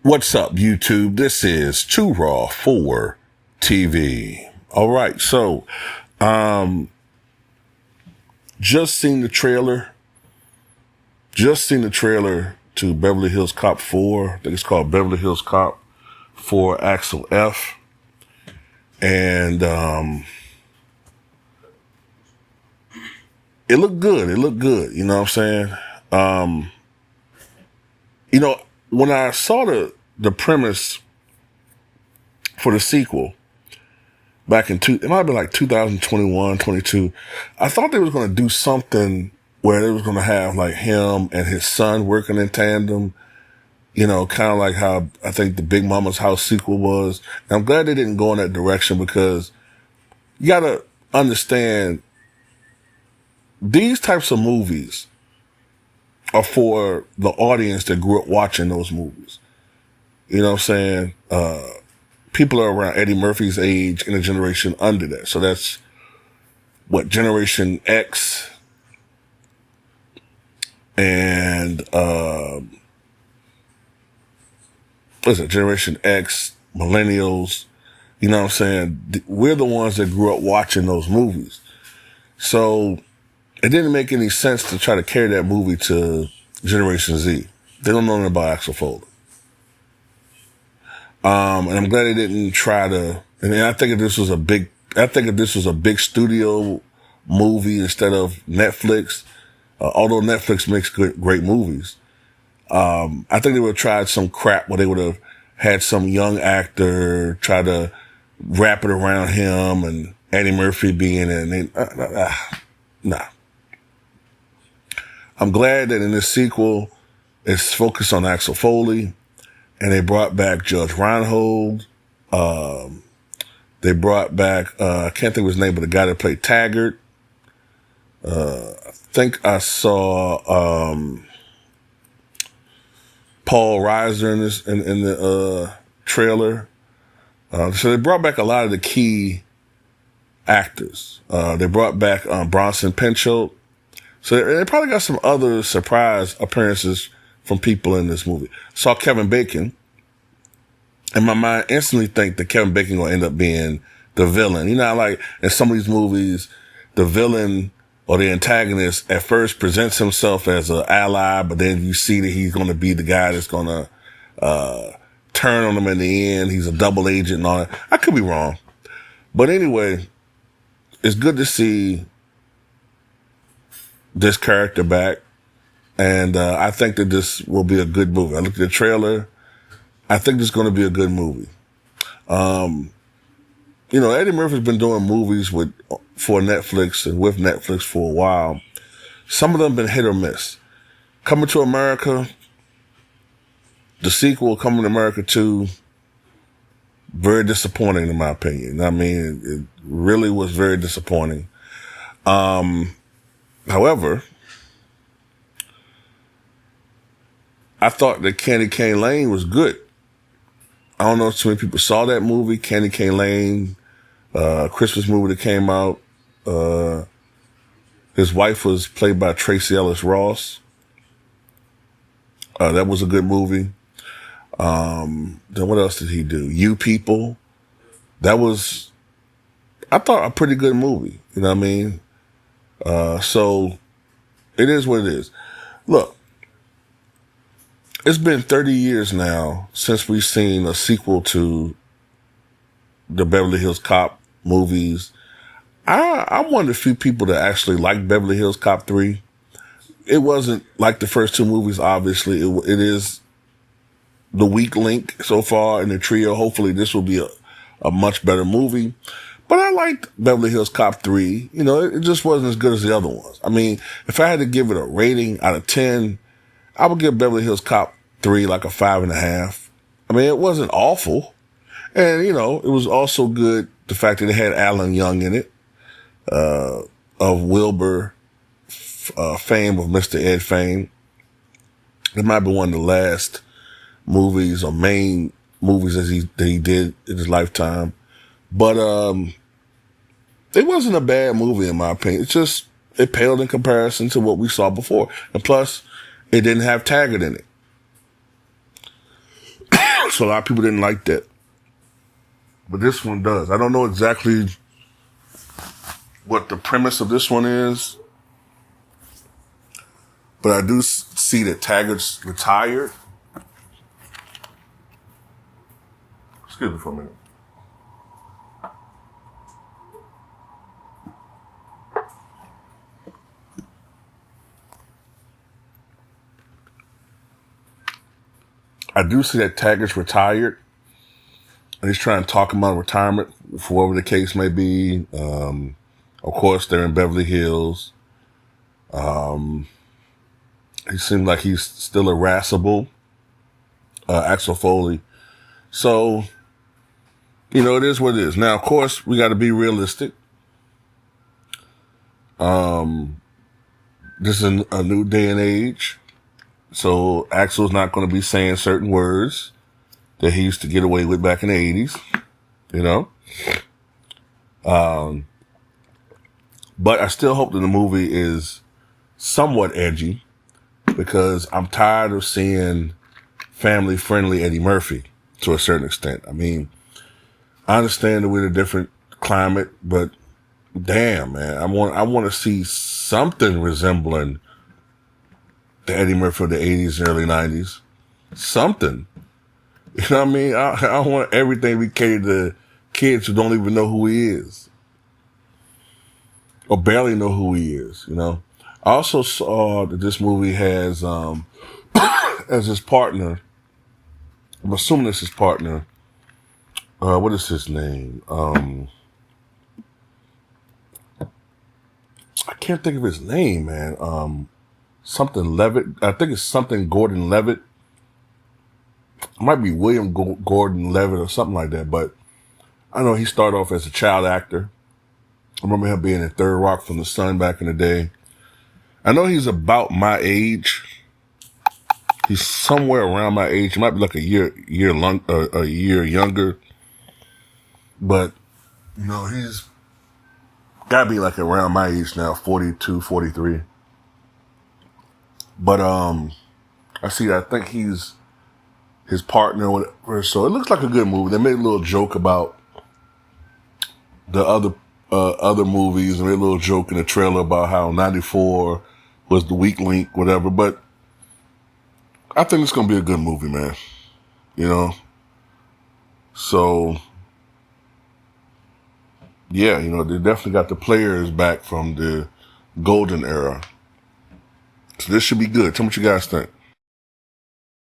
What's up, YouTube? This is Too Raw for TV. All right, so just seen the trailer. Just seen the trailer to Beverly Hills Cop 4. I think it's called Beverly Hills Cop for Axel F. And it looked good. It looked good. You know what I'm saying? When I saw the premise for the sequel back in it might have been like 2021, 22. I thought they was going to do something where they was going to have like him and his son working in tandem, kind of like how I think the Big Mama's House sequel was. And I'm glad they didn't go in that direction because you got to understand these types of movies are for the audience that grew up watching those movies. You know what I'm saying? People are around Eddie Murphy's age and a generation under that. So that's what Generation X and Generation X, millennials. You know what I'm saying? We're the ones that grew up watching those movies. So it didn't make any sense to try to carry that movie to Generation Z. They don't know anything about Axel Foley. And I'm glad they didn't try to, and I think if this was a big studio movie instead of Netflix, although Netflix makes great movies, I think they would have tried some crap where they would have had some young actor try to wrap it around him and Eddie Murphy being in it. Nah. I'm glad that in this sequel, it's focused on Axel Foley, and they brought back Judge Reinhold. They brought back, I can't think of his name, but the guy that played Taggart. I think I saw Paul Reiser in the trailer. So they brought back a lot of the key actors. They brought back Bronson Pinchot. So they probably got some other surprise appearances from people in this movie. Saw Kevin Bacon, and my mind instantly think that Kevin Bacon gonna end up being the villain. You know, like in some of these movies, the villain or the antagonist at first presents himself as an ally, but then you see that he's gonna be the guy that's gonna turn on him in the end. He's a double agent and all that. I could be wrong, but anyway, it's good to see this character back. And I think that this will be a good movie. I looked at the trailer. I think this is going to be a good movie. Eddie Murphy's been doing movies for Netflix and with Netflix for a while. Some of them have been hit or miss. Coming to America, the sequel, Coming to America 2, very disappointing in my opinion. I mean, it really was very disappointing. However, I thought that Candy Cane Lane was good. I don't know if too many people saw that movie, Candy Cane Lane, Christmas movie that came out. His wife was played by Tracy Ellis Ross. That was a good movie. Then what else did he do? You People. That was, I thought, a pretty good movie. You know what I mean? So it is what it is. Look, it's been 30 years now since we've seen a sequel to the Beverly Hills Cop movies. I'm one of the few people that actually like Beverly Hills Cop 3. It wasn't like the first two movies, obviously. It is the weak link so far in the trio. Hopefully this will be a much better movie. But I liked Beverly Hills Cop 3. It just wasn't as good as the other ones. I mean, if I had to give it a rating out of 10, I would give Beverly Hills Cop 3 like a 5.5. I mean, it wasn't awful. And, it was also good, the fact that it had Alan Young in it, of Wilbur fame, of Mr. Ed fame. It might be one of the last movies or main movies that he did in his lifetime. But it wasn't a bad movie in my opinion. It paled in comparison to what we saw before. And plus, it didn't have Taggart in it. So a lot of people didn't like that. But this one does. I don't know exactly what the premise of this one is, but I do see that Taggart's retired. Excuse me for a minute. I do see that Taggart's retired, and he's trying to talk him out of retirement, for whatever the case may be. Of course, they're in Beverly Hills. He seems like he's still irascible, Axel Foley. So, you know, it is what it is. Now, of course, we got to be realistic. This is a new day and age. So Axel's not going to be saying certain words that he used to get away with back in the 80s, you know. But I still hope that the movie is somewhat edgy, because I'm tired of seeing family-friendly Eddie Murphy to a certain extent. I mean, I understand that we're in a different climate, but damn, man, I want to see something resembling the Eddie Murphy of the 80s and early 90s. Something. You know what I mean? I want everything we cater to kids who don't even know who he is, or barely know who he is, you know? I also saw that this movie has, as his partner, I'm assuming it's his partner, what is his name? I can't think of his name, man. Something Levitt. I think it's something Gordon Levitt. It might be William Gordon Levitt or something like that, but I know he started off as a child actor. I remember him being in Third Rock from the Sun back in the day. I know he's about my age. He's somewhere around my age. He might be like a year younger. But, you know, he's gotta be like around my age now, 42, 43. But, I think he's his partner or whatever. So it looks like a good movie. They made a little joke about the other movies, and made a little joke in the trailer about how 94 was the weak link, whatever. But I think it's going to be a good movie, man. You know? So, yeah, you know, they definitely got the players back from the golden era. So this should be good. Tell me what you guys think.